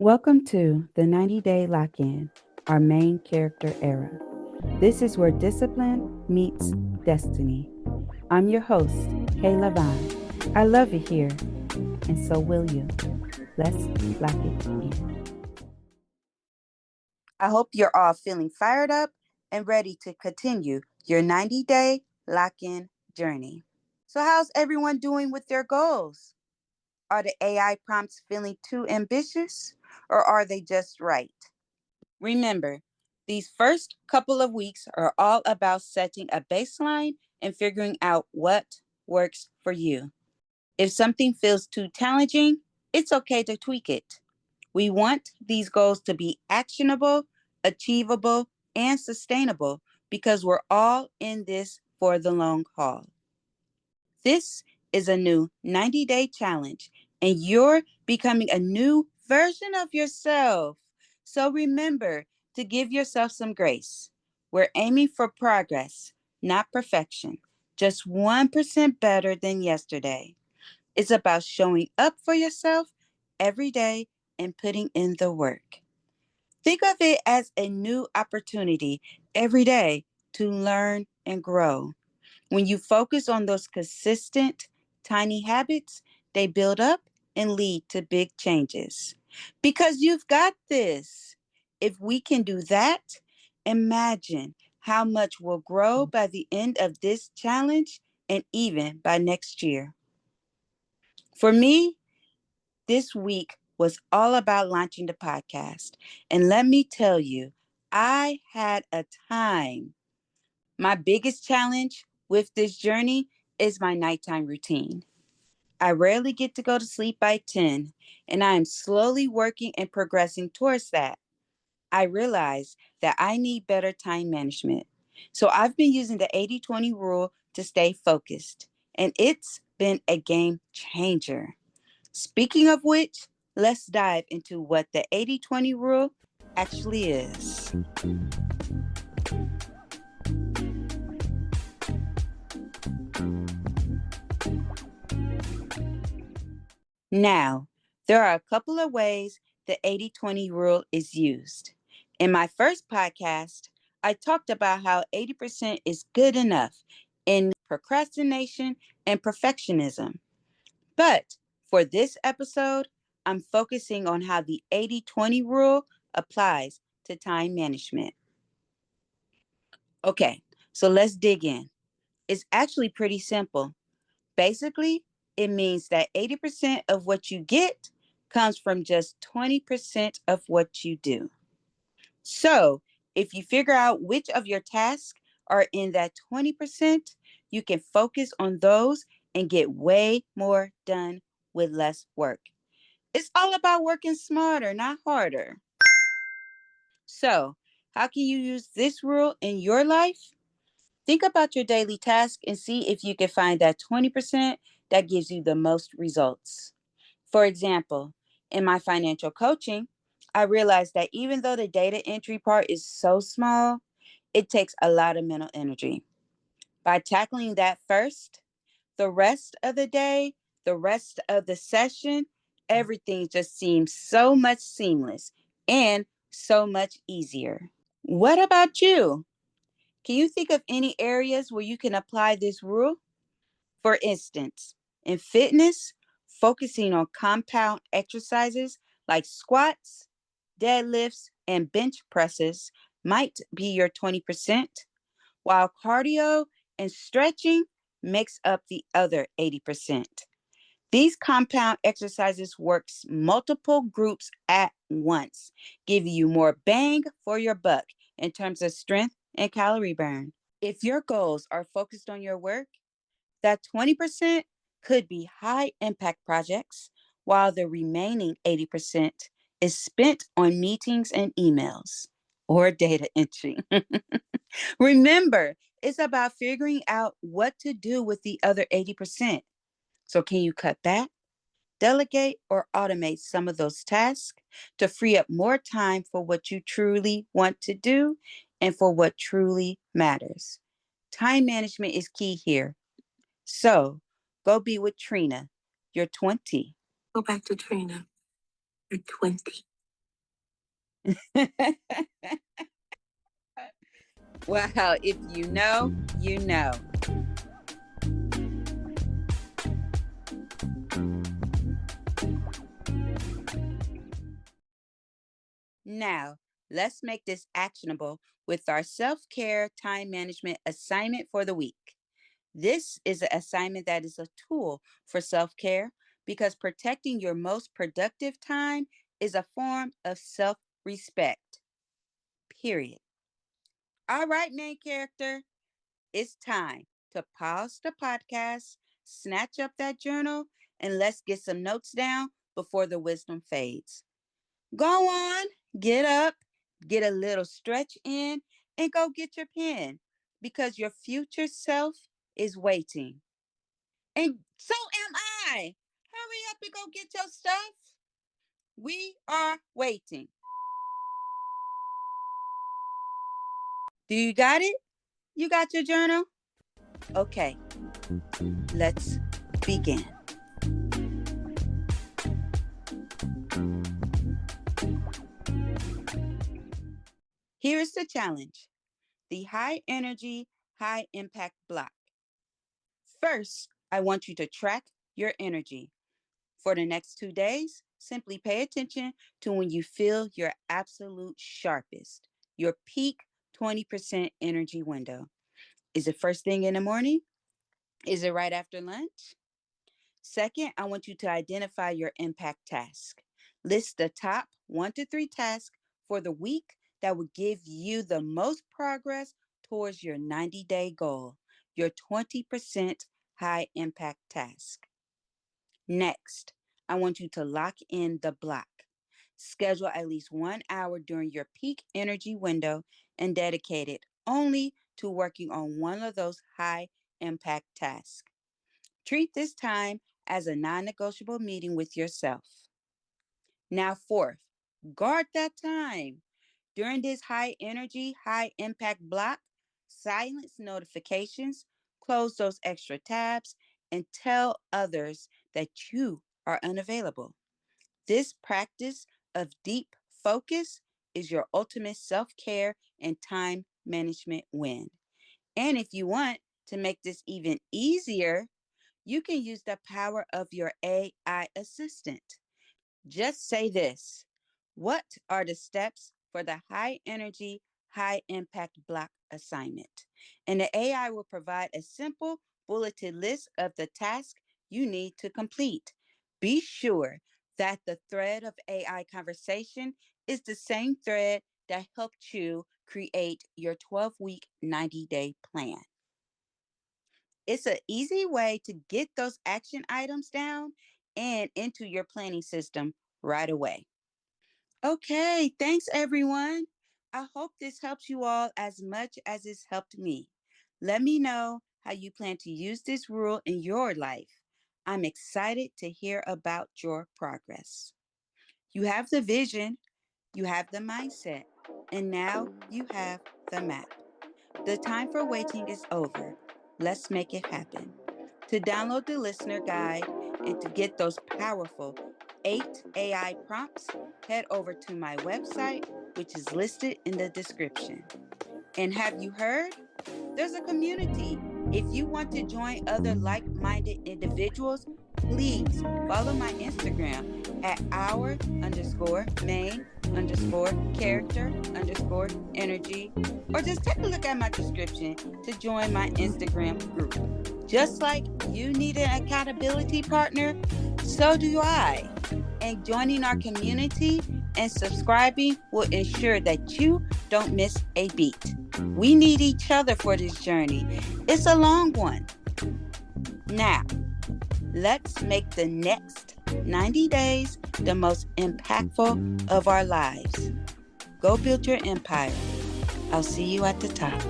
Welcome to the 90-Day Lock-In, our main character era. This is where discipline meets destiny. I'm your host, Lavonne. I love it here, and so will you. Let's lock it in. I hope you're all feeling fired up and ready to continue your 90-day lock-in journey. So how's everyone doing with their goals? Are the AI prompts feeling too ambitious, or are they just right? Remember, these first couple of weeks are all about setting a baseline and figuring out what works for you. If something feels too challenging, it's okay to tweak it. We want these goals to be actionable, achievable, and sustainable because we're all in this for the long haul. This is a new 90-day challenge, and you're becoming a new version of yourself. So remember to give yourself some grace. We're aiming for progress, not perfection, just 1% better than yesterday. It's about showing up for yourself every day and putting in the work. Think of it as a new opportunity every day to learn and grow. When you focus on those consistent, tiny habits, they build up and lead to big changes. Because you've got this. If we can do that, imagine how much will grow by the end of this challenge and even by next year. For me, this week was all about launching the podcast. And let me tell you, I had a time. My biggest challenge with this journey is my nighttime routine. I rarely get to go to sleep by 10, and I am slowly working and progressing towards that. I realize that I need better time management. So I've been using the 80-20 rule to stay focused, and it's been a game changer. Speaking of which, let's dive into what the 80-20 rule actually is. Now, there are a couple of ways the 80-20 rule is used. In my first podcast, I talked about how 80% is good enough in procrastination and perfectionism. But for this episode, I'm focusing on how the 80-20 rule applies to time management. Okay, so let's dig in. It's actually pretty simple. Basically, it means that 80% of what you get comes from just 20% of what you do. So, if you figure out which of your tasks are in that 20%, you can focus on those and get way more done with less work. It's all about working smarter, not harder. So, how can you use this rule in your life? Think about your daily task and see if you can find that 20% that gives you the most results. For example, in my financial coaching, I realized that even though the data entry part is so small, it takes a lot of mental energy. By tackling that first, the rest of the day, the rest of the session, everything just seems so much seamless and so much easier. What about you? Can you think of any areas where you can apply this rule? For instance, in fitness, focusing on compound exercises like squats, deadlifts, and bench presses might be your 20%, while cardio and stretching makes up the other 80%. These compound exercises works multiple groups at once, giving you more bang for your buck in terms of strength and calorie burn. If your goals are focused on your work, that 20% could be high impact projects, while the remaining 80% is spent on meetings and emails or data entry. Remember, it's about figuring out what to do with the other 80%. So, can you cut back, delegate, or automate some of those tasks to free up more time for what you truly want to do and for what truly matters? Time management is key here. So go be with Trina. You're 20. Go back to Trina. You're 20. Wow, if you know, you know. Now, let's make this actionable with our self-care time management assignment for the week. This is an assignment that is a tool for self-care because protecting your most productive time is a form of self-respect. Period. All right, main character, it's time to pause the podcast, snatch up that journal, and let's get some notes down before the wisdom fades. Go on, get up, get a little stretch in, and go get your pen because your future self is waiting. And so am I. Hurry up and go get your stuff. We are waiting. Do you got it? You got your journal? Okay, let's begin. Here is the challenge: the high energy, high impact block. First, I want you to track your energy. For the next 2 days, simply pay attention to when you feel your absolute sharpest, your peak 20% energy window. Is it first thing in the morning? Is it right after lunch? Second, I want you to identify your impact task. List the top 1 to 3 tasks for the week that will give you the most progress towards your 90-day goal, your 20% high impact task. Next, I want you to lock in the block. Schedule at least 1 hour during your peak energy window and dedicate it only to working on one of those high impact tasks. Treat this time as a non negotiable meeting with yourself. Now, fourth, guard that time. During this high energy, high impact block, silence notifications, close those extra tabs, and tell others that you are unavailable. This practice of deep focus is your ultimate self care and time management win. And if you want to make this even easier, you can use the power of your AI assistant. Just say this: what are the steps for the high energy, high impact block assignment? And the AI will provide a simple bulleted list of the tasks you need to complete. Be sure that the thread of AI conversation is the same thread that helped you create your 12-week, 90-day plan. It's an easy way to get those action items down and into your planning system right away. Okay, thanks everyone. I hope this helps you all as much as it's helped me. Let me know how you plan to use this rule in your life. I'm excited to hear about your progress. You have the vision, you have the mindset, and now you have the map. The time for waiting is over. Let's make it happen. To download the listener guide and to get those powerful 8 AI prompts, head over to my website, which is listed in the description. And have you heard? There's a community. If you want to join other like minded individuals, please follow my Instagram at our_main_character_energy, or just take a look at my description to join my Instagram group. Just like you need an accountability partner, so do I. And joining our community and subscribing will ensure that you don't miss a beat. We need each other for this journey. It's a long one. Now, let's make the next 90 days the most impactful of our lives. Go build your empire. I'll see you at the top.